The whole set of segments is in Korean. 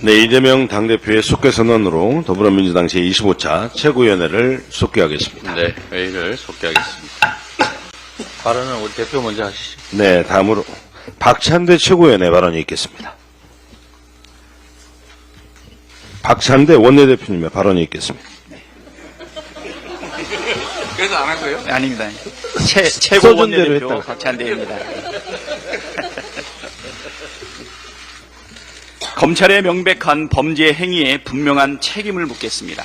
네, 이재명 당대표의 속개 선언으로 더불어민주당 제25차 최고위원회를 속개하겠습니다. 네, 회의를 속개하겠습니다. 발언은 우리 대표 먼저 하시죠. 네, 다음으로 박찬대 최고위원회 발언이 있겠습니다. 박찬대 원내대표님의 발언이 있겠습니다. 그래서 안 한 거예요? 아닙니다. 최고 원내대표 박찬대입니다. 검찰의 명백한 범죄 행위에 분명한 책임을 묻겠습니다.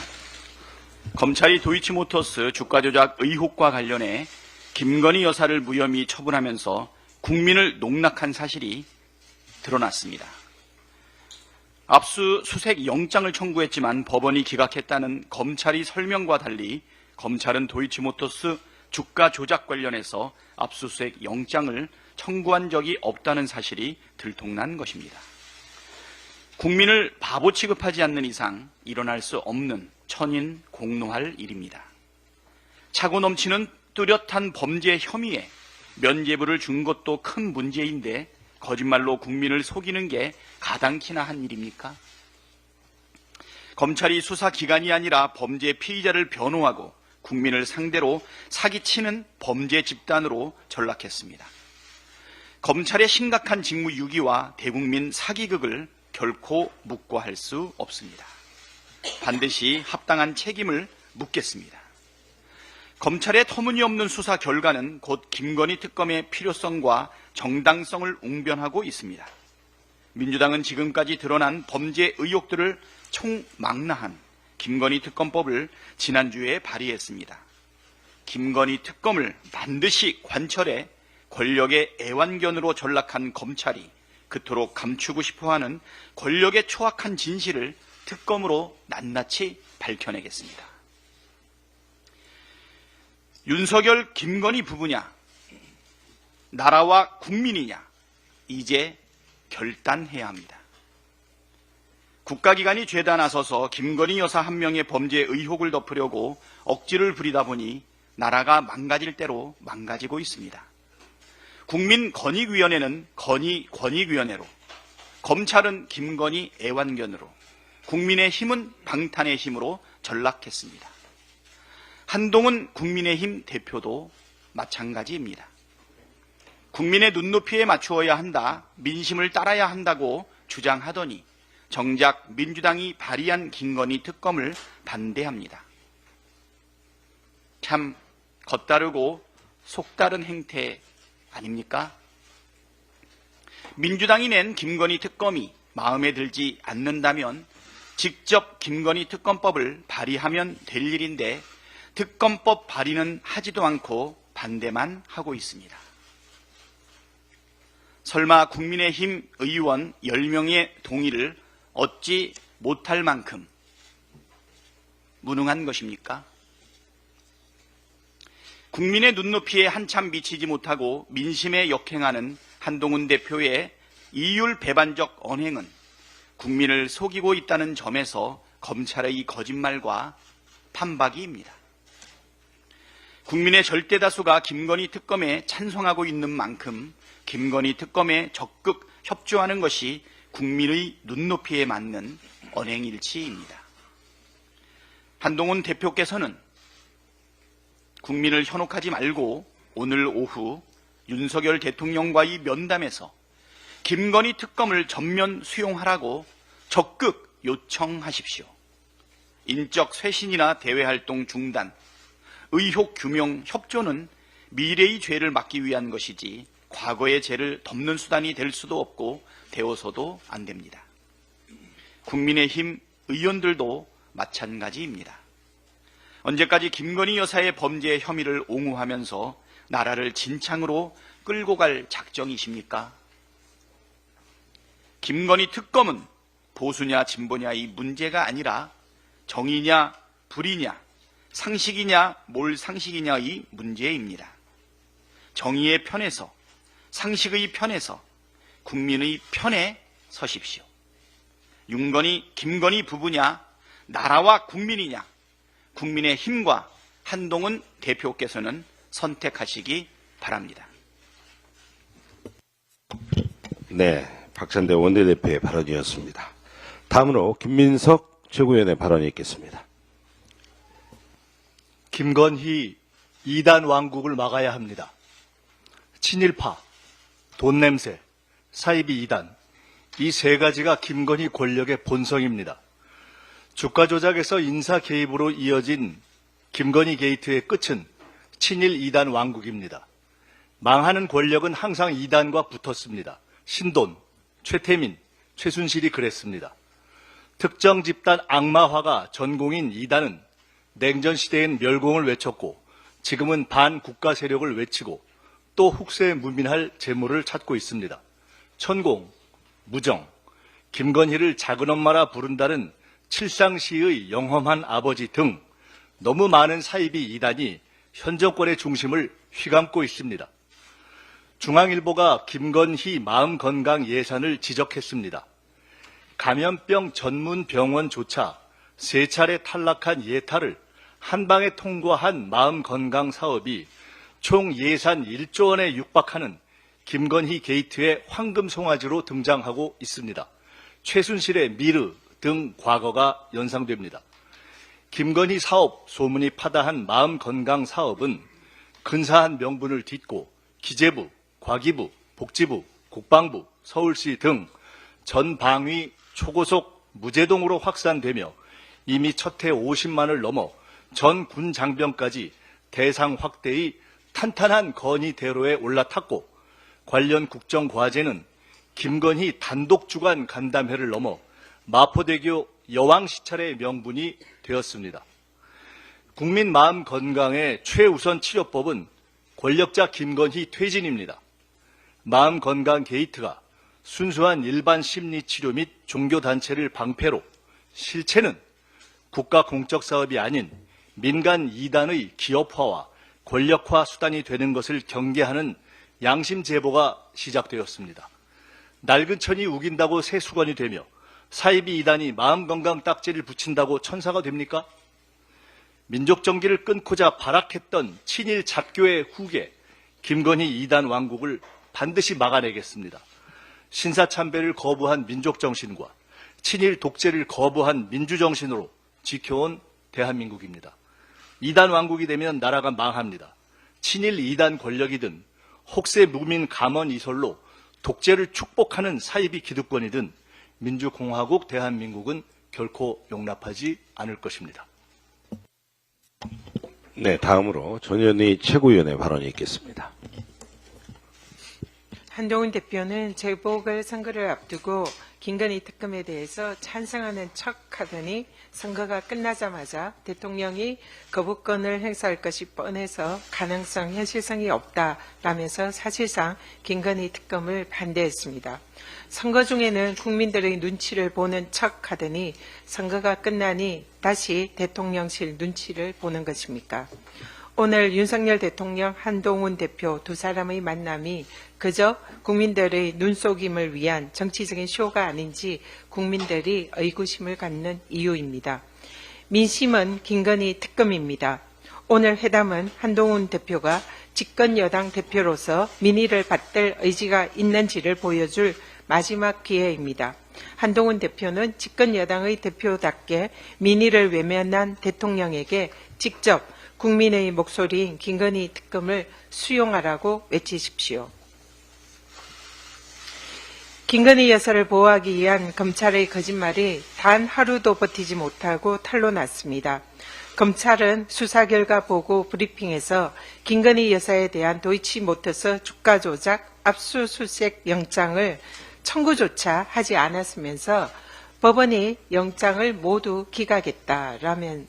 검찰이 도이치모터스 주가 조작 의혹과 관련해 김건희 여사를 무혐의 처분하면서 국민을 농락한 사실이 드러났습니다. 압수수색 영장을 청구했지만 법원이 기각했다는 검찰이 설명과 달리 검찰은 도이치모터스 주가 조작 관련해서 압수수색 영장을 청구한 적이 없다는 사실이 들통난 것입니다. 국민을 바보 취급하지 않는 이상 일어날 수 없는 천인공노할 일입니다. 차고 넘치는 뚜렷한 범죄 혐의에 면죄부를 준 것도 큰 문제인데 거짓말로 국민을 속이는 게 가당키나 한 일입니까? 검찰이 수사기관이 아니라 범죄 피의자를 변호하고 국민을 상대로 사기치는 범죄 집단으로 전락했습니다. 검찰의 심각한 직무유기와 대국민 사기극을 결코 묵과할 수 없습니다. 반드시 합당한 책임을 묻겠습니다. 검찰의 터무니없는 수사 결과는 곧 김건희 특검의 필요성과 정당성을 웅변하고 있습니다. 민주당은 지금까지 드러난 범죄 의혹들을 총망라한 김건희 특검법을 지난주에 발의했습니다. 김건희 특검을 반드시 관철해 권력의 애완견으로 전락한 검찰이 그토록 감추고 싶어하는 권력의 초악한 진실을 특검으로 낱낱이 밝혀내겠습니다. 윤석열, 김건희 부부냐, 나라와 국민이냐, 이제 결단해야 합니다. 국가기관이 죄다 나서서 김건희 여사 한 명의 범죄 의혹을 덮으려고 억지를 부리다 보니 나라가 망가질 대로 망가지고 있습니다. 국민권익위원회는 건의권익위원회로, 검찰은 김건희 애완견으로, 국민의힘은 방탄의 힘으로 전락했습니다. 한동훈 국민의힘 대표도 마찬가지입니다. 국민의 눈높이에 맞추어야 한다, 민심을 따라야 한다고 주장하더니 정작 민주당이 발의한 김건희 특검을 반대합니다. 참 겉다르고 속다른 행태 아닙니까? 민주당이 낸 김건희 특검이 마음에 들지 않는다면 직접 김건희 특검법을 발의하면 될 일인데 특검법 발의는 하지도 않고 반대만 하고 있습니다. 설마 국민의힘 의원 10명의 동의를 얻지 못할 만큼 무능한 것입니까? 국민의 눈높이에 한참 미치지 못하고 민심에 역행하는 한동훈 대표의 이율 배반적 언행은 국민을 속이고 있다는 점에서 검찰의 거짓말과 판박이입니다. 국민의 절대 다수가 김건희 특검에 찬성하고 있는 만큼 김건희 특검에 적극 협조하는 것이 국민의 눈높이에 맞는 언행일치입니다. 한동훈 대표께서는 국민을 현혹하지 말고 오늘 오후 윤석열 대통령과의 면담에서 김건희 특검을 전면 수용하라고 적극 요청하십시오. 인적 쇄신이나 대외활동 중단, 의혹 규명 협조는 미래의 죄를 막기 위한 것이지 과거의 죄를 덮는 수단이 될 수도 없고 되어서도 안 됩니다. 국민의힘 의원들도 마찬가지입니다. 언제까지 김건희 여사의 범죄 혐의를 옹호하면서 나라를 진창으로 끌고 갈 작정이십니까? 김건희 특검은 보수냐 진보냐의 문제가 아니라 정의냐 불의냐 상식이냐 몰상식이냐의 문제입니다. 정의의 편에서 상식의 편에서 국민의 편에 서십시오. 윤건희, 김건희 부부냐 나라와 국민이냐 국민의 힘과 한동훈 대표께서는 선택하시기 바랍니다. 네, 박찬대 원내대표의 발언이었습니다. 다음으로 김민석 최고위원의 발언이 있겠습니다. 김건희 2단 왕국을 막아야 합니다. 친일파, 돈냄새, 사이비 2단, 이 세 가지가 김건희 권력의 본성입니다. 주가 조작에서 인사 개입으로 이어진 김건희 게이트의 끝은 친일 2단 왕국입니다. 망하는 권력은 항상 2단과 붙었습니다. 신돈, 최태민, 최순실이 그랬습니다. 특정 집단 악마화가 전공인 2단은 냉전 시대엔 멸공을 외쳤고 지금은 반국가 세력을 외치고 또 훅세무민할 재물을 찾고 있습니다. 천공, 무정, 김건희를 작은엄마라 부른다는 칠상시의 영험한 아버지 등 너무 많은 사이비 2단이 현 정권의 중심을 휘감고 있습니다. 중앙일보가 김건희 마음건강 예산을 지적했습니다. 감염병 전문 병원조차 3차례 탈락한 예타를 한방에 통과한 마음건강 사업이 총 예산 1조 원에 육박하는 김건희 게이트의 황금 송아지로 등장하고 있습니다. 최순실의 미르 등 과거가 연상됩니다. 김건희 사업 소문이 파다한 마음건강 사업은 근사한 명분을 딛고 기재부, 과기부, 복지부, 국방부, 서울시 등 전 방위 초고속 무제동으로 확산되며 이미 첫 해 50만을 넘어 전 군 장병까지 대상 확대의 탄탄한 건의대로에 올라탔고 관련 국정과제는 김건희 단독 주관 간담회를 넘어 마포대교 여왕시찰의 명분이 되었습니다. 국민 마음 건강의 최우선 치료법은 권력자 김건희 퇴진입니다. 마음 건강 게이트가 순수한 일반 심리 치료 및 종교단체를 방패로 실체는 국가 공적 사업이 아닌 민간 2단의 기업화와 권력화 수단이 되는 것을 경계하는 양심 제보가 시작되었습니다. 낡은 천이 우긴다고 새 수건이 되며 사이비 2단이 마음건강 딱지를 붙인다고 천사가 됩니까? 민족정기를 끊고자 발악했던 친일 잡교의 후계 김건희 2단 왕국을 반드시 막아내겠습니다. 신사참배를 거부한 민족정신과 친일 독재를 거부한 민주정신으로 지켜온 대한민국입니다. 2단 왕국이 되면 나라가 망합니다. 친일 2단 권력이든 혹세 무민 감원 이설로 독재를 축복하는 사이비 기득권이든 민주공화국 대한민국은 결코 용납하지 않을 것입니다. 네, 다음으로 전현희 최고위원의 발언이 있겠습니다. 한동훈 대표는 재보궐선거를 앞두고 김건희 특검에 대해서 찬성하는 척하더니 선거가 끝나자마자 대통령이 거부권을 행사할 것이 뻔해서 가능성, 현실성이 없다라면서 사실상 김건희 특검을 반대했습니다. 선거 중에는 국민들의 눈치를 보는 척하더니 선거가 끝나니 다시 대통령실 눈치를 보는 것입니까? 오늘 윤석열 대통령, 한동훈 대표 두 사람의 만남이 그저 국민들의 눈속임을 위한 정치적인 쇼가 아닌지 국민들이 의구심을 갖는 이유입니다. 민심은 김건희 특검입니다. 오늘 회담은 한동훈 대표가 집권 여당 대표로서 민의를 받들 의지가 있는지를 보여줄 마지막 기회입니다. 한동훈 대표는 집권 여당의 대표답게 민의를 외면한 대통령에게 직접 국민의 목소리인 김건희 특검을 수용하라고 외치십시오. 김건희 여사를 보호하기 위한 검찰의 거짓말이 단 하루도 버티지 못하고 탄로났습니다. 검찰은 수사 결과 보고 브리핑에서 김건희 여사에 대한 도이치모터스 주가 조작 압수수색 영장을 청구조차 하지 않았으면서 법원이 영장을 모두 기각했다라는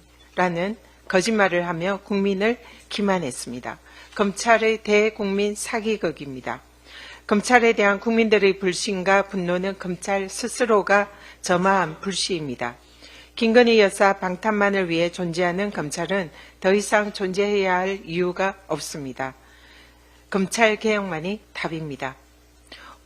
거짓말을 하며 국민을 기만했습니다. 검찰의 대국민 사기극입니다. 검찰에 대한 국민들의 불신과 분노는 검찰 스스로가 점화한 불씨입니다. 김건희 여사 방탄만을 위해 존재하는 검찰은 더 이상 존재해야 할 이유가 없습니다. 검찰 개혁만이 답입니다.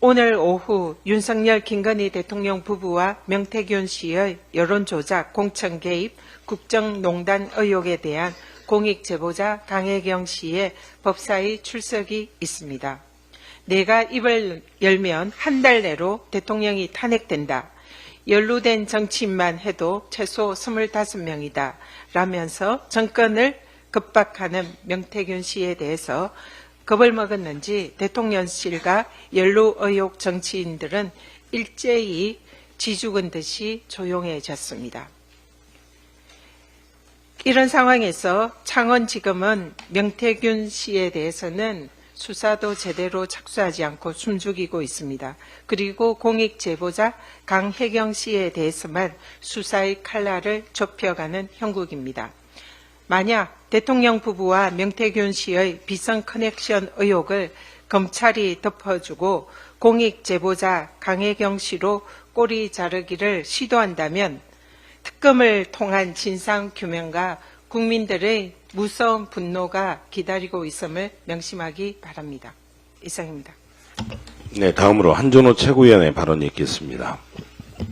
오늘 오후 윤석열 김건희 대통령 부부와 명태균 씨의 여론조작, 공천 개입, 국정농단 의혹에 대한 공익제보자 강혜경 씨의 법사위 출석이 있습니다. 내가 입을 열면 한 달 내로 대통령이 탄핵된다. 연루된 정치인만 해도 최소 25명이다 라면서 정권을 급박하는 명태균 씨에 대해서 겁을 먹었는지 대통령실과 연루 의혹 정치인들은 일제히 쥐죽은 듯이 조용해졌습니다. 이런 상황에서 창원지검은 명태균 씨에 대해서는 수사도 제대로 착수하지 않고 숨죽이고 있습니다. 그리고 공익 제보자 강혜경 씨에 대해서만 수사의 칼날을 좁혀가는 형국입니다. 만약 대통령 부부와 명태균 씨의 비선 커넥션 의혹을 검찰이 덮어주고 공익 제보자 강혜경 씨로 꼬리 자르기를 시도한다면 특검을 통한 진상 규명과 국민들의 무서운 분노가 기다리고 있음을 명심하기 바랍니다. 이상입니다. 네, 다음으로 한준호 최고위원의 발언이 있겠습니다.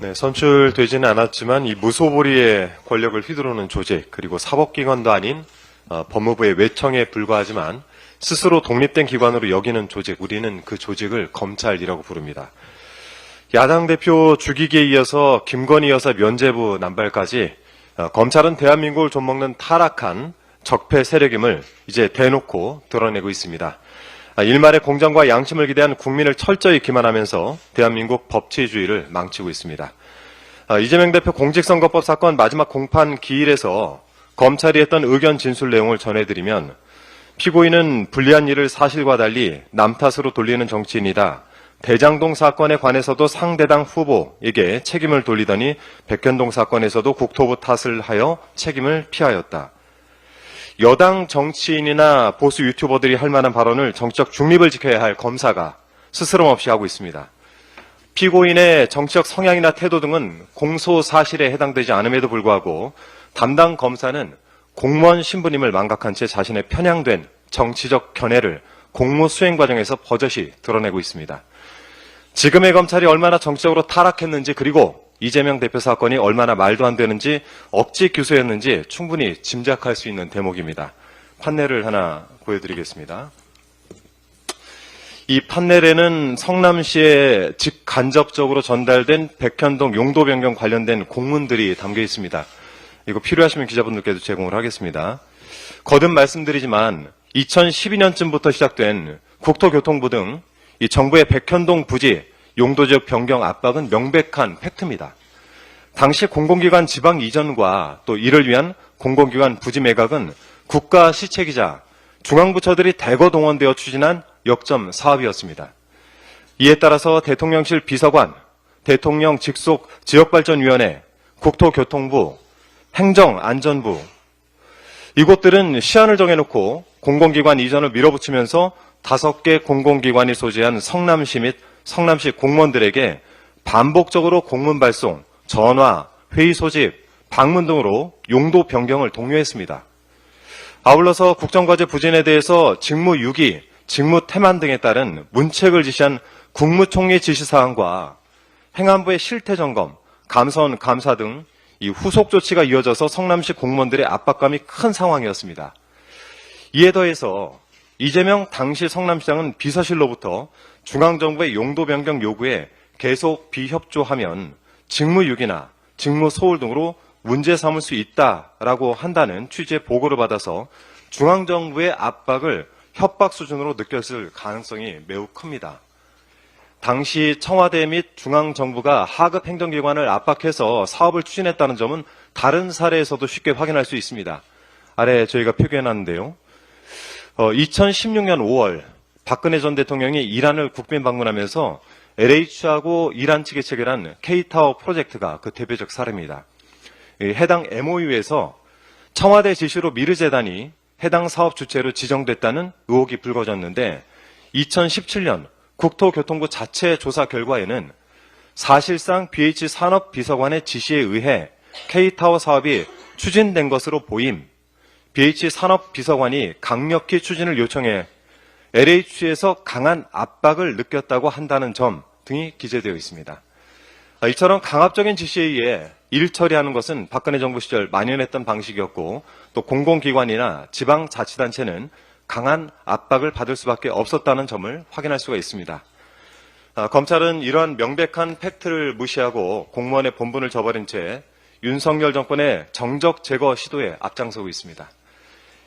네, 선출되지는 않았지만 이 무소불위의 권력을 휘두르는 조직, 그리고 사법기관도 아닌 법무부의 외청에 불과하지만 스스로 독립된 기관으로 여기는 조직, 우리는 그 조직을 검찰이라고 부릅니다. 야당 대표 죽이기에 이어서 김건희 여사 면죄부 남발까지 검찰은 대한민국을 좀먹는 타락한 적폐 세력임을 이제 대놓고 드러내고 있습니다. 일말의 공정과 양심을 기대한 국민을 철저히 기만하면서 대한민국 법치주의를 망치고 있습니다. 이재명 대표 공직선거법 사건 마지막 공판 기일에서 검찰이 했던 의견 진술 내용을 전해드리면 피고인은 불리한 일을 사실과 달리 남 탓으로 돌리는 정치인이다. 대장동 사건에 관해서도 상대당 후보에게 책임을 돌리더니 백현동 사건에서도 국토부 탓을 하여 책임을 피하였다. 여당 정치인이나 보수 유튜버들이 할 만한 발언을 정치적 중립을 지켜야 할 검사가 스스럼 없이 하고 있습니다. 피고인의 정치적 성향이나 태도 등은 공소 사실에 해당되지 않음에도 불구하고 담당 검사는 공무원 신분임을 망각한 채 자신의 편향된 정치적 견해를 공무 수행 과정에서 버젓이 드러내고 있습니다. 지금의 검찰이 얼마나 정치적으로 타락했는지, 그리고 이재명 대표 사건이 얼마나 말도 안 되는지 억지 규소였는지 충분히 짐작할 수 있는 대목입니다. 판례를 하나 보여드리겠습니다. 이 판넬에는 성남시에 직간접적으로 전달된 백현동 용도 변경 관련된 공문들이 담겨 있습니다. 이거 필요하시면 기자분들께도 제공을 하겠습니다. 거듭 말씀드리지만 2012년쯤부터 시작된 국토교통부 등 이 정부의 백현동 부지 용도지역 변경 압박은 명백한 팩트입니다. 당시 공공기관 지방 이전과 또 이를 위한 공공기관 부지 매각은 국가 시책이자 중앙부처들이 대거 동원되어 추진한 역점 사업이었습니다. 이에 따라서 대통령실 비서관, 대통령 직속 지역발전위원회, 국토교통부, 행정안전부, 이곳들은 시한을 정해놓고 공공기관 이전을 밀어붙이면서 5개 공공기관이 소재한 성남시 및 성남시 공무원들에게 반복적으로 공문 발송, 전화, 회의 소집, 방문 등으로 용도 변경을 독려했습니다. 아울러서 국정과제 부진에 대해서 직무유기, 직무태만 등에 따른 문책을 지시한 국무총리 지시사항과 행안부의 실태점검, 감사원 감사 등 이 후속 조치가 이어져서 성남시 공무원들의 압박감이 큰 상황이었습니다. 이에 더해서 이재명 당시 성남시장은 비서실로부터 중앙정부의 용도 변경 요구에 계속 비협조하면 직무유기나 직무소홀 등으로 문제 삼을 수 있다라고 한다는 취지의 보고를 받아서 중앙정부의 압박을 협박 수준으로 느꼈을 가능성이 매우 큽니다. 당시 청와대 및 중앙정부가 하급 행정기관을 압박해서 사업을 추진했다는 점은 다른 사례에서도 쉽게 확인할 수 있습니다. 아래 저희가 표기해놨는데요. 2016년 5월 박근혜 전 대통령이 이란을 국빈 방문하면서 LH하고 이란 측이 체결한 K타워 프로젝트가 그 대표적 사례입니다. 해당 MOU에서 청와대 지시로 미르재단이 해당 사업 주체로 지정됐다는 의혹이 불거졌는데 2017년 국토교통부 자체 조사 결과에는 사실상 BH 산업비서관의 지시에 의해 K타워 사업이 추진된 것으로 보임, BH 산업비서관이 강력히 추진을 요청해 LH에서 강한 압박을 느꼈다고 한다는 점 등이 기재되어 있습니다. 이처럼 강압적인 지시에 의해 일 처리하는 것은 박근혜 정부 시절 만연했던 방식이었고 또 공공기관이나 지방자치단체는 강한 압박을 받을 수밖에 없었다는 점을 확인할 수가 있습니다. 검찰은 이러한 명백한 팩트를 무시하고 공무원의 본분을 저버린 채 윤석열 정권의 정적 제거 시도에 앞장서고 있습니다.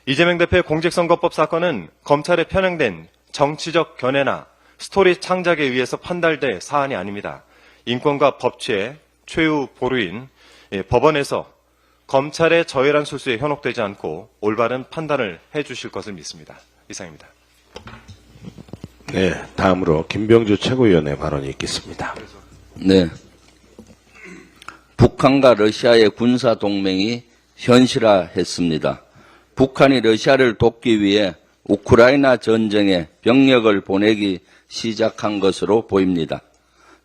이재명 대표의 공직선거법 사건은 검찰에 편향된 정치적 견해나 스토리 창작에 의해서 판단될 사안이 아닙니다. 인권과 법치의 최후 보루인 법원에서 검찰의 저열한 술수에 현혹되지 않고 올바른 판단을 해주실 것을 믿습니다. 이상입니다. 네, 다음으로 김병주 최고위원의 발언이 있겠습니다. 네. 북한과 러시아의 군사 동맹이 현실화했습니다. 북한이 러시아를 돕기 위해 우크라이나 전쟁에 병력을 보내기 시작한 것으로 보입니다.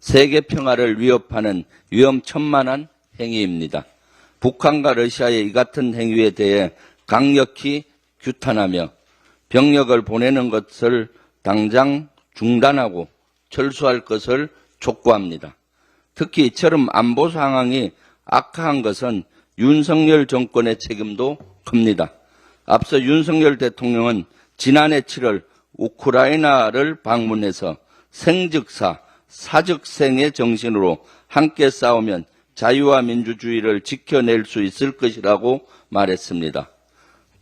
세계 평화를 위협하는 위험천만한 행위입니다. 북한과 러시아의 이 같은 행위에 대해 강력히 규탄하며 병력을 보내는 것을 당장 중단하고 철수할 것을 촉구합니다. 특히 이처럼 안보 상황이 악화한 것은 윤석열 정권의 책임도 큽니다. 앞서 윤석열 대통령은 지난해 7월 우크라이나를 방문해서 생즉사, 사즉생의 정신으로 함께 싸우면 자유와 민주주의를 지켜낼 수 있을 것이라고 말했습니다.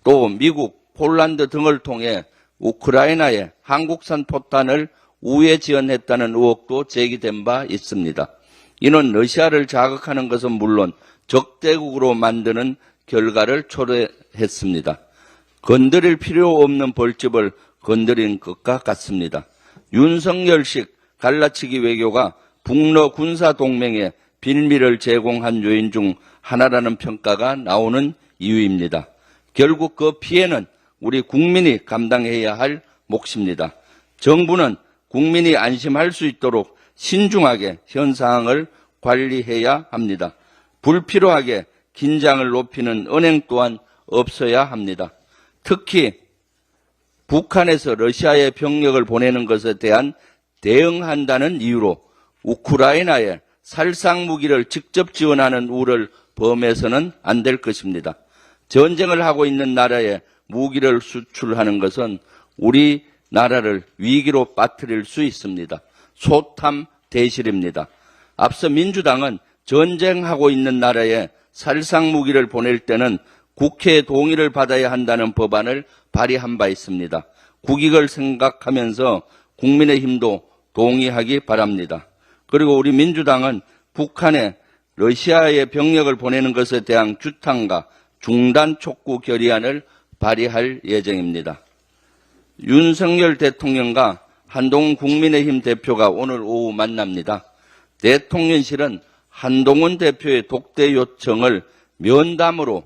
또 미국, 폴란드 등을 통해 우크라이나에 한국산 포탄을 우회 지원했다는 의혹도 제기된 바 있습니다. 이는 러시아를 자극하는 것은 물론 적대국으로 만드는 결과를 초래했습니다. 건드릴 필요 없는 벌집을 건드린 것과 같습니다. 윤석열식 갈라치기 외교가 북러 군사동맹에 빌미를 제공한 요인 중 하나라는 평가가 나오는 이유입니다. 결국 그 피해는 우리 국민이 감당해야 할 몫입니다. 정부는 국민이 안심할 수 있도록 신중하게 현 상황을 관리해야 합니다. 불필요하게 긴장을 높이는 언행 또한 없어야 합니다. 특히 북한에서 러시아에 병력을 보내는 것에 대한 대응한다는 이유로 우크라이나에 살상 무기를 직접 지원하는 우를 범해서는 안 될 것입니다. 전쟁을 하고 있는 나라에 무기를 수출하는 것은 우리나라를 위기로 빠뜨릴 수 있습니다. 소탐 대실입니다. 앞서 민주당은 전쟁하고 있는 나라에 살상 무기를 보낼 때는 국회의 동의를 받아야 한다는 법안을 발의한 바 있습니다. 국익을 생각하면서 국민의힘도 동의하기 바랍니다. 그리고 우리 민주당은 북한에 러시아에 병력을 보내는 것에 대한 규탄과 중단 촉구 결의안을 발의할 예정입니다. 윤석열 대통령과 한동훈 국민의힘 대표가 오늘 오후 만납니다. 대통령실은 한동훈 대표의 독대 요청을 면담으로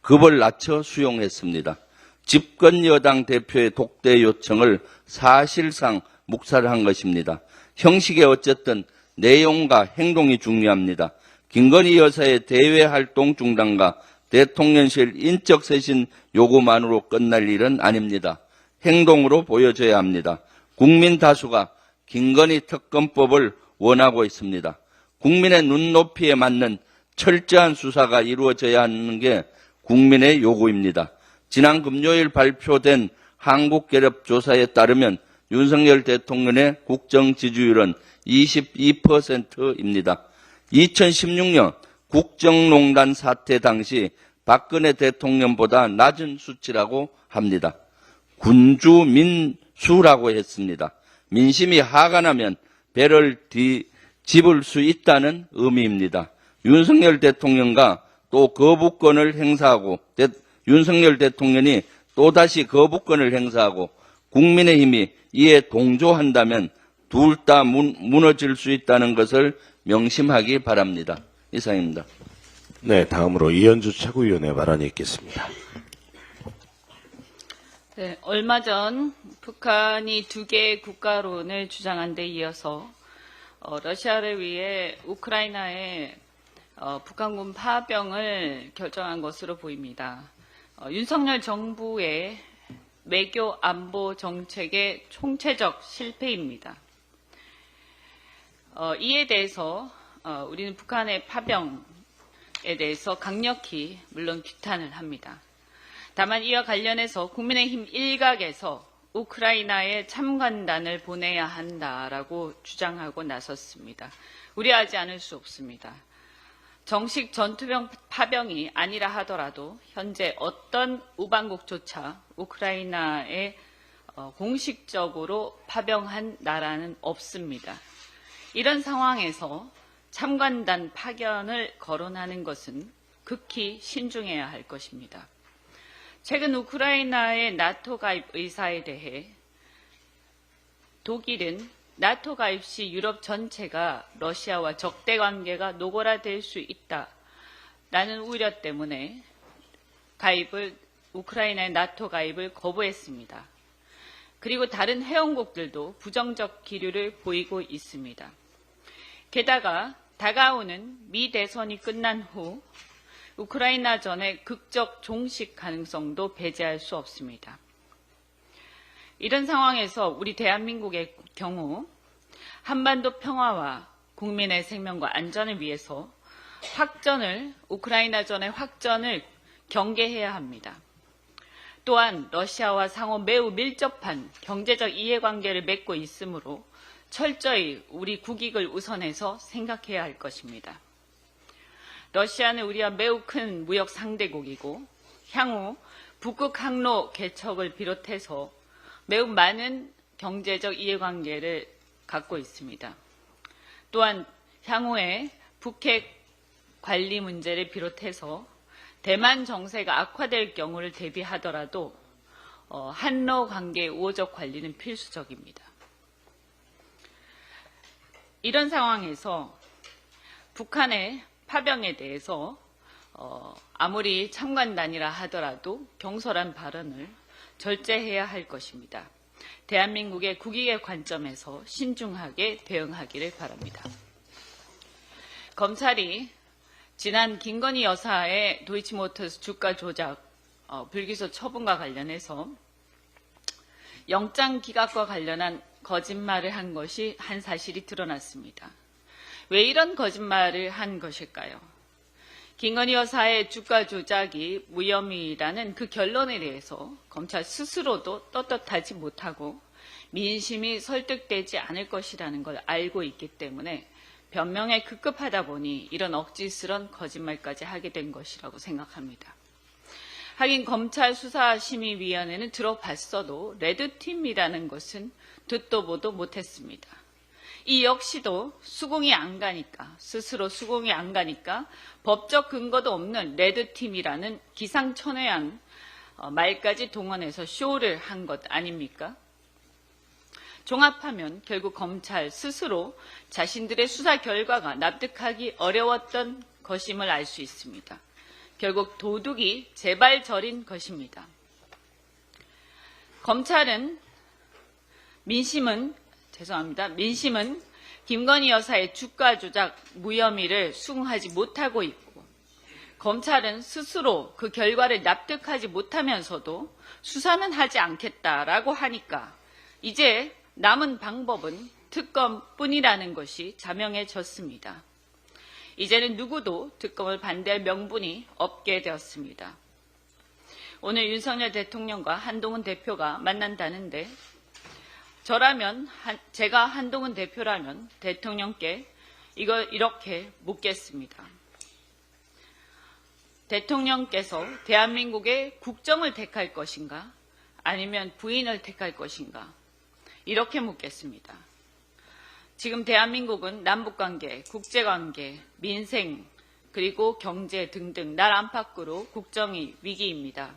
급을 낮춰 수용했습니다. 집권 여당 대표의 독대 요청을 사실상 묵살한 것입니다. 형식에 어쨌든 내용과 행동이 중요합니다. 김건희 여사의 대외 활동 중단과 대통령실 인적 쇄신 요구만으로 끝날 일은 아닙니다. 행동으로 보여줘야 합니다. 국민 다수가 김건희 특검법을 원하고 있습니다. 국민의 눈높이에 맞는 철저한 수사가 이루어져야 하는 게 국민의 요구입니다. 지난 금요일 발표된 한국갤럽조사에 따르면 윤석열 대통령의 국정 지지율은 22%입니다. 2016년 국정농단 사태 당시 박근혜 대통령보다 낮은 수치라고 합니다. 군주민수라고 했습니다. 민심이 화가 나면 배를 뒤집을 수 있다는 의미입니다. 윤석열 대통령과 또 거부권을 행사하고 윤석열 대통령이 또다시 거부권을 행사하고 국민의힘이 이에 동조한다면 둘 다 무너질 수 있다는 것을 명심하기 바랍니다. 이상입니다. 네, 다음으로 이현주 최고위원의 발언이 있겠습니다. 네, 얼마 전 북한이 두 개의 국가론을 주장한 데 이어서 러시아를 위해 우크라이나에 북한군 파병을 결정한 것으로 보입니다. 윤석열 정부의 외교 안보 정책의 총체적 실패입니다. 이에 대해서 우리는 북한의 파병에 대해서 강력히 물론 규탄을 합니다. 다만 이와 관련해서 국민의힘 일각에서 우크라이나에 참관단을 보내야 한다라고 주장하고 나섰습니다. 우려하지 않을 수 없습니다. 정식 전투병 파병이 아니라 하더라도 현재 어떤 우방국조차 우크라이나에 공식적으로 파병한 나라는 없습니다. 이런 상황에서 참관단 파견을 거론하는 것은 극히 신중해야 할 것입니다. 최근 우크라이나의 나토 가입 의사에 대해 독일은 나토 가입 시 유럽 전체가 러시아와 적대 관계가 노골화될 수 있다라는 우려 때문에 우크라이나의 나토 가입을 거부했습니다. 그리고 다른 회원국들도 부정적 기류를 보이고 있습니다. 게다가 다가오는 미 대선이 끝난 후 우크라이나전의 극적 종식 가능성도 배제할 수 없습니다. 이런 상황에서 우리 대한민국의 경우 한반도 평화와 국민의 생명과 안전을 위해서 우크라이나전의 확전을 경계해야 합니다. 또한 러시아와 상호 매우 밀접한 경제적 이해관계를 맺고 있으므로 철저히 우리 국익을 우선해서 생각해야 할 것입니다. 러시아는 우리와 매우 큰 무역 상대국이고 향후 북극 항로 개척을 비롯해서 매우 많은 경제적 이해관계를 갖고 있습니다. 또한 향후에 북핵 관리 문제를 비롯해서 대만 정세가 악화될 경우를 대비하더라도 한러 관계의 우호적 관리는 필수적입니다. 이런 상황에서 북한의 파병에 대해서 아무리 참관단이라 하더라도 경솔한 발언을 절제해야 할 것입니다. 대한민국의 국익의 관점에서 신중하게 대응하기를 바랍니다. 검찰이 지난 김건희 여사의 도이치모터스 주가 조작 불기소 처분과 관련해서 영장 기각과 관련한 거짓말을 한 것이 한 사실이 드러났습니다. 왜 이런 거짓말을 한 것일까요? 김건희 여사의 주가 조작이 무혐의라는 그 결론에 대해서 검찰 스스로도 떳떳하지 못하고 민심이 설득되지 않을 것이라는 걸 알고 있기 때문에 변명에 급급하다 보니 이런 억지스런 거짓말까지 하게 된 것이라고 생각합니다. 하긴 검찰 수사심의위원회는 들어봤어도 레드팀이라는 것은 듣도 보도 못했습니다. 이 역시도 스스로 수긍이 안 가니까 법적 근거도 없는 레드팀이라는 기상천외한 말까지 동원해서 쇼를 한 것 아닙니까? 종합하면 결국 검찰 스스로 자신들의 수사 결과가 납득하기 어려웠던 것임을 알 수 있습니다. 결국 도둑이 제발저린 것입니다. 민심은 김건희 여사의 주가 조작 무혐의를 수긍하지 못하고 있고 검찰은 스스로 그 결과를 납득하지 못하면서도 수사는 하지 않겠다라고 하니까 이제 남은 방법은 특검뿐이라는 것이 자명해졌습니다. 이제는 누구도 특검을 반대할 명분이 없게 되었습니다. 오늘 윤석열 대통령과 한동훈 대표가 만난다는데 제가 한동훈 대표라면 대통령께 이렇게 묻겠습니다. 대통령께서 대한민국의 국정을 택할 것인가 아니면 부인을 택할 것인가 이렇게 묻겠습니다. 지금 대한민국은 남북관계, 국제관계, 민생, 그리고 경제 등등 나라 안팎으로 국정이 위기입니다.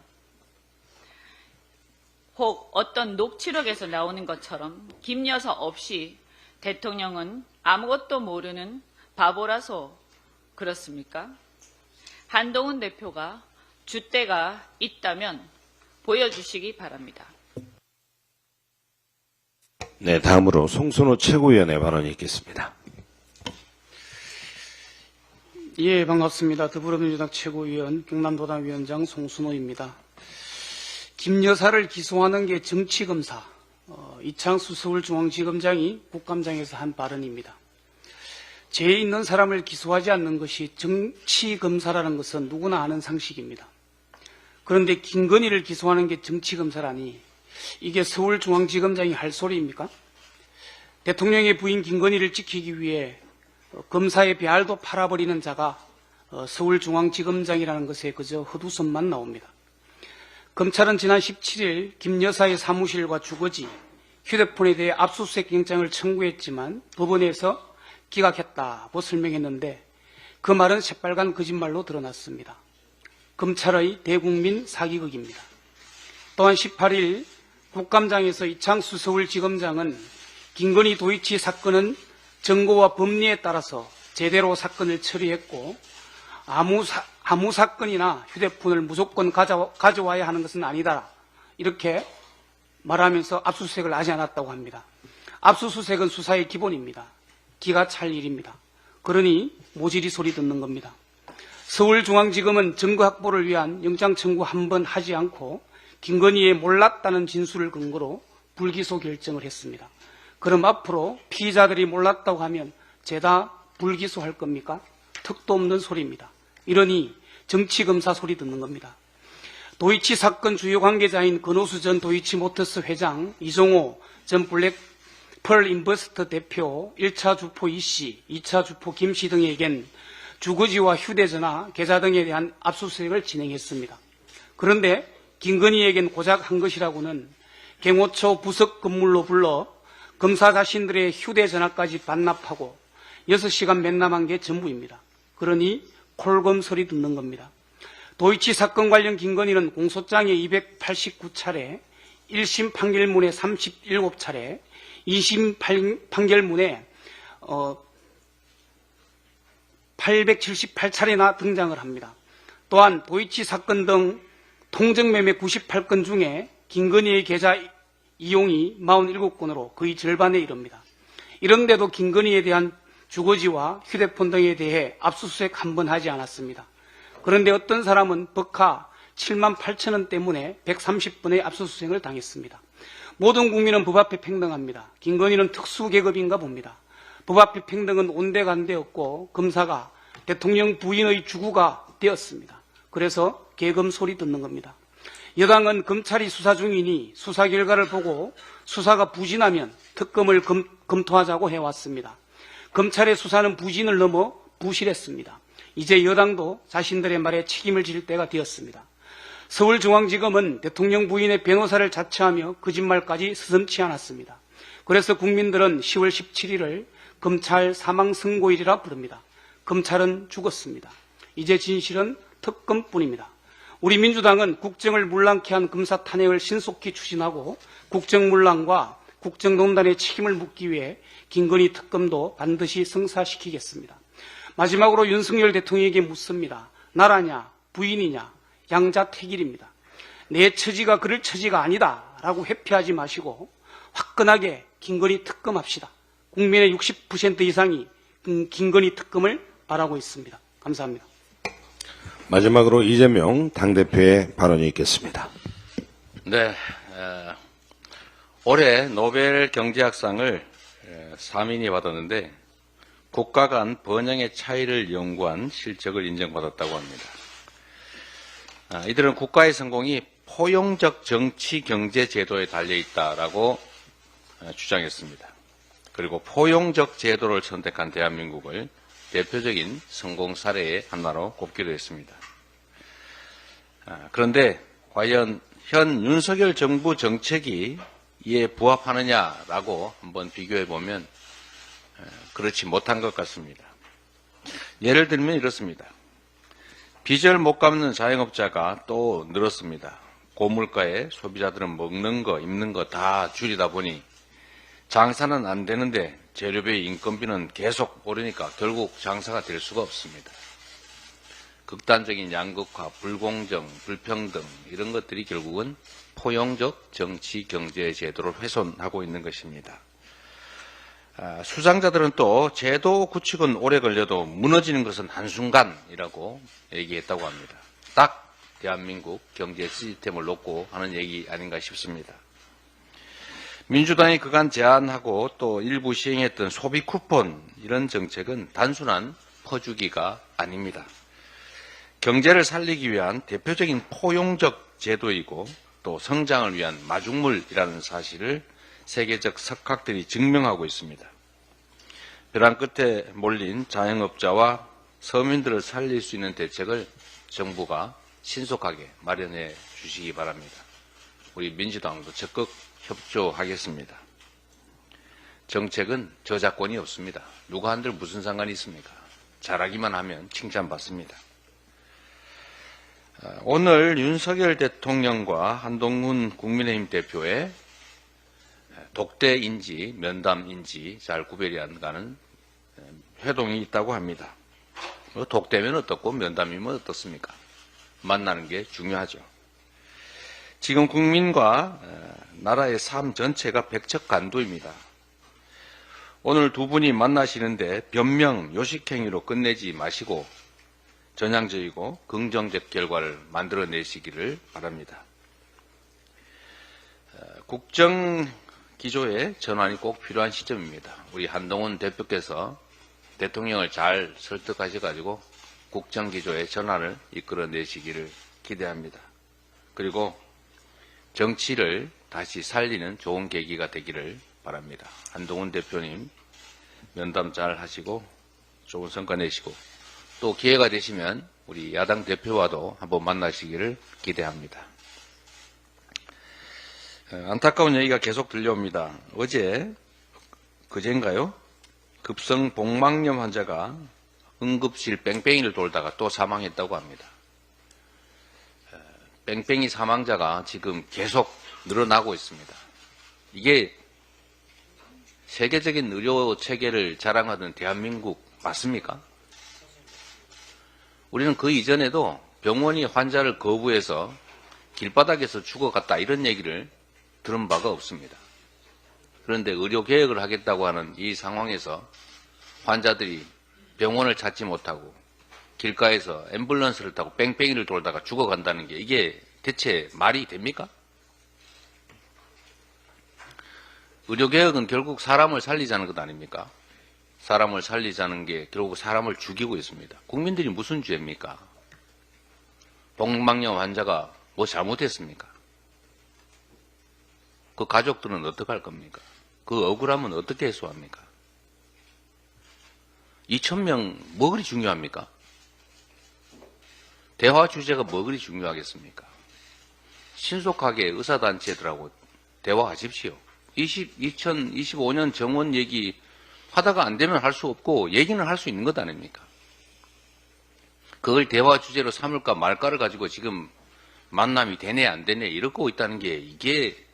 혹 어떤 녹취록에서 나오는 것처럼 김 여사 없이 대통령은 아무것도 모르는 바보라서 그렇습니까? 한동훈 대표가 줏대가 있다면 보여주시기 바랍니다. 네, 다음으로 송순호 최고위원의 발언이 있겠습니다. 예, 반갑습니다. 더불어민주당 최고위원 경남도당위원장 송순호입니다. 김 여사를 기소하는 게 정치검사, 이창수 서울중앙지검장이 국감장에서 한 발언입니다. 죄 있는 사람을 기소하지 않는 것이 정치검사라는 것은 누구나 아는 상식입니다. 그런데 김건희를 기소하는 게 정치검사라니 이게 서울중앙지검장이 할 소리입니까? 대통령의 부인 김건희를 지키기 위해 검사의 배알도 팔아버리는 자가 서울중앙지검장이라는 것에 그저 헛웃음만 나옵니다. 검찰은 지난 17일 김 여사의 사무실과 주거지, 휴대폰에 대해 압수수색 영장을 청구했지만 법원에서 기각했다고 설명했는데 그 말은 새빨간 거짓말로 드러났습니다. 검찰의 대국민 사기극입니다. 또한 18일 국감장에서 이창수 서울지검장은 김건희 도이치 사건은 정보와 법리에 따라서 제대로 사건을 처리했고 아무 사건이나 휴대폰을 무조건 가져와야 하는 것은 아니다. 이렇게 말하면서 압수수색을 하지 않았다고 합니다. 압수수색은 수사의 기본입니다. 기가 찰 일입니다. 그러니 모질이 소리 듣는 겁니다. 서울중앙지검은 증거 확보를 위한 영장 청구 한 번 하지 않고 김건희의 몰랐다는 진술을 근거로 불기소 결정을 했습니다. 그럼 앞으로 피의자들이 몰랐다고 하면 죄다 불기소할 겁니까? 턱도 없는 소리입니다. 이러니 정치검사 소리 듣는 겁니다. 도이치 사건 주요 관계자인 건호수 전 도이치모터스 회장, 이종호 전 블랙펄 인버스터 대표, 1차 주포 이씨, 2차 주포 김씨 등에겐 주거지와 휴대전화, 계좌 등에 대한 압수수색을 진행했습니다. 그런데 김건희에겐 고작 한 것이라고는 갱호초 부석 건물로 불러 검사 자신들의 휴대전화까지 반납하고 6시간 맨남한 게 전부입니다. 그러니 콜검 소리 듣는 겁니다. 도이치 사건 관련 김건희는 공소장에 289차례, 1심 판결문에 37차례, 2심 판결문에 878차례나 등장을 합니다. 또한 도이치 사건 등 통정매매 98건 중에 김건희의 계좌 이용이 47건으로 거의 절반에 이릅니다. 이런데도 김건희에 대한 주거지와 휴대폰 등에 대해 압수수색 한 번 하지 않았습니다. 그런데 어떤 사람은 법카 7만 8천 원 때문에 130번의 압수수색을 당했습니다. 모든 국민은 법 앞에 평등합니다. 김건희는 특수계급인가 봅니다. 법 앞에 평등은 온데간데였고 검사가 대통령 부인의 주구가 되었습니다. 그래서 계검 소리 듣는 겁니다. 여당은 검찰이 수사 중이니 수사 결과를 보고 수사가 부진하면 특검을 검토하자고 해왔습니다. 검찰의 수사는 부진을 넘어 부실했습니다. 이제 여당도 자신들의 말에 책임을 질 때가 되었습니다. 서울중앙지검은 대통령 부인의 변호사를 자처하며 거짓말까지 서슴지 않았습니다. 그래서 국민들은 10월 17일을 검찰 사망선고일이라 부릅니다. 검찰은 죽었습니다. 이제 진실은 특검뿐입니다. 우리 민주당은 국정을 문란케 한 검사 탄핵을 신속히 추진하고 국정문란과 국정농단의 책임을 묻기 위해 김건희 특검도 반드시 성사시키겠습니다. 마지막으로 윤석열 대통령에게 묻습니다. 나라냐 부인이냐 양자택일입니다. 내 처지가 그럴 처지가 아니다 라고 회피하지 마시고 화끈하게 김건희 특검합시다. 국민의 60% 이상이 김건희 특검을 바라고 있습니다. 감사합니다. 마지막으로 이재명 당대표의 발언이 있겠습니다. 네, 올해 노벨 경제학상을 3인이 받았는데 국가 간 번영의 차이를 연구한 실적을 인정받았다고 합니다. 이들은 국가의 성공이 포용적 정치 경제 제도에 달려 있다라고 주장했습니다. 그리고 포용적 제도를 선택한 대한민국을 대표적인 성공 사례의 하나로 꼽기도 했습니다. 그런데 과연 현 윤석열 정부 정책이 이에 부합하느냐라고 한번 비교해 보면 그렇지 못한 것 같습니다. 예를 들면 이렇습니다. 빚을 못 갚는 자영업자가 또 늘었습니다. 고물가에 소비자들은 먹는 거, 입는 거 다 줄이다 보니 장사는 안 되는데 재료비, 인건비는 계속 오르니까 결국 장사가 될 수가 없습니다. 극단적인 양극화, 불공정, 불평등 이런 것들이 결국은 포용적 정치 경제 제도를 훼손하고 있는 것입니다. 수장자들은 또 제도 구축은 오래 걸려도 무너지는 것은 한순간이라고 얘기했다고 합니다. 딱 대한민국 경제 시스템을 놓고 하는 얘기 아닌가 싶습니다. 민주당이 그간 제안하고 또 일부 시행했던 소비 쿠폰 이런 정책은 단순한 퍼주기가 아닙니다. 경제를 살리기 위한 대표적인 포용적 제도이고 또 성장을 위한 마중물이라는 사실을 세계적 석학들이 증명하고 있습니다. 벼랑 끝에 몰린 자영업자와 서민들을 살릴 수 있는 대책을 정부가 신속하게 마련해 주시기 바랍니다. 우리 민주당도 적극 협조하겠습니다. 정책은 저작권이 없습니다. 누가 한들 무슨 상관이 있습니까? 잘하기만 하면 칭찬받습니다. 오늘 윤석열 대통령과 한동훈 국민의힘 대표의 독대인지 면담인지 잘 구별이 안 가는 회동이 있다고 합니다. 독대면 어떻고 면담이면 어떻습니까? 만나는 게 중요하죠. 지금 국민과 나라의 삶 전체가 백척간두입니다. 오늘 두 분이 만나시는데 변명, 요식행위로 끝내지 마시고 전향적이고 긍정적 결과를 만들어내시기를 바랍니다. 국정 기조의 전환이 꼭 필요한 시점입니다. 우리 한동훈 대표께서 대통령을 잘 설득하셔가지고 국정 기조의 전환을 이끌어내시기를 기대합니다. 그리고 정치를 다시 살리는 좋은 계기가 되기를 바랍니다. 한동훈 대표님 면담 잘 하시고 좋은 성과 내시고 또 기회가 되시면 우리 야당 대표와도 한번 만나시기를 기대합니다. 안타까운 얘기가 계속 들려옵니다. 어제 그제인가요? 급성 복막염 환자가 응급실 뺑뺑이를 돌다가 또 사망했다고 합니다. 뺑뺑이 사망자가 지금 계속 늘어나고 있습니다. 이게 세계적인 의료 체계를 자랑하던 대한민국 맞습니까? 우리는 그 이전에도 병원이 환자를 거부해서 길바닥에서 죽어갔다 이런 얘기를 들은 바가 없습니다. 그런데 의료개혁을 하겠다고 하는 이 상황에서 환자들이 병원을 찾지 못하고 길가에서 앰뷸런스를 타고 뺑뺑이를 돌다가 죽어간다는 게 이게 대체 말이 됩니까? 의료개혁은 결국 사람을 살리자는 것 아닙니까? 사람을 살리자는 게 결국 사람을 죽이고 있습니다. 국민들이 무슨 죄입니까? 복막염 환자가 뭐 잘못했습니까? 그 가족들은 어떻게 할 겁니까? 그 억울함은 어떻게 해소합니까? 2,000명 뭐 그리 중요합니까? 대화 주제가 뭐 그리 중요하겠습니까? 신속하게 의사단체들하고 대화하십시오. 2025년 정원 얘기 하다가 안 되면 할 수 없고 얘기는 할 수 있는 것 아닙니까? 그걸 대화 주제로 삼을까 말까를 가지고 지금 만남이 되네 안 되네 이러고 있다는 게 이게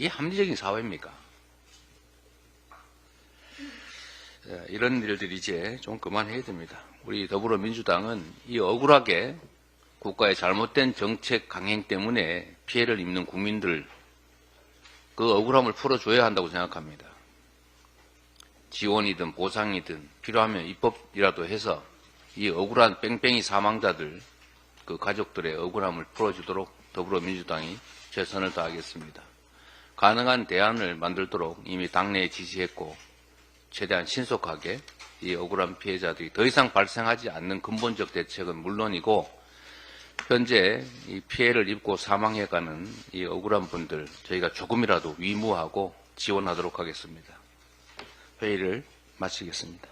합리적인 사회입니까? 이런 일들이 이제 좀 그만해야 됩니다. 우리 더불어민주당은 이 억울하게 국가의 잘못된 정책 강행 때문에 피해를 입는 국민들 그 억울함을 풀어줘야 한다고 생각합니다. 지원이든 보상이든 필요하면 입법이라도 해서 이 억울한 뺑뺑이 사망자들 그 가족들의 억울함을 풀어주도록 더불어민주당이 최선을 다하겠습니다. 가능한 대안을 만들도록 이미 당내에 지시했고 최대한 신속하게 이 억울한 피해자들이 더 이상 발생하지 않는 근본적 대책은 물론이고 현재 이 피해를 입고 사망해가는 이 억울한 분들 저희가 조금이라도 위무하고 지원하도록 하겠습니다. 회의를 마치겠습니다.